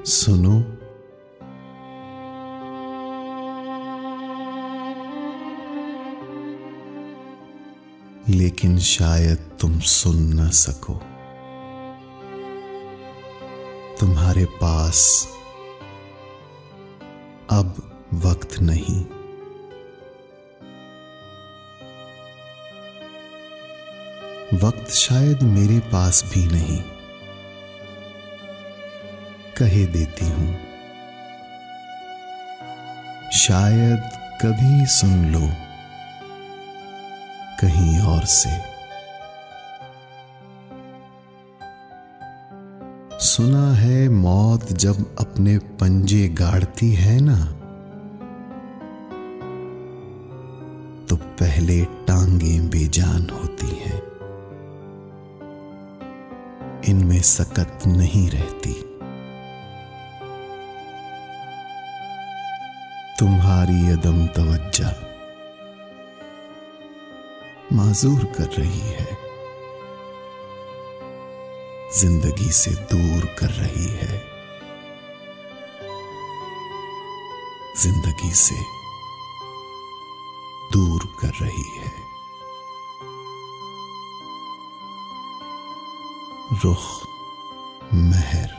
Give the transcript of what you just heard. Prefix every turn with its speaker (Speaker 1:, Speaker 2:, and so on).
Speaker 1: सुनो, लेकिन शायद तुम सुन न सको। तुम्हारे पास अब वक्त नहीं। वक्त शायद मेरे पास भी नहीं। कहे देती हूं, शायद कभी सुन लो कहीं और से। सुना है मौत जब अपने पंजे गाड़ती है ना, तो पहले टांगें बेजान होती हैं, इनमें सकत नहीं रहती। तुम्हारी अदम तवज्जा माजूर कर रही है, जिंदगी से दूर कर रही है, जिंदगी से दूर कर रही है। रुख महर।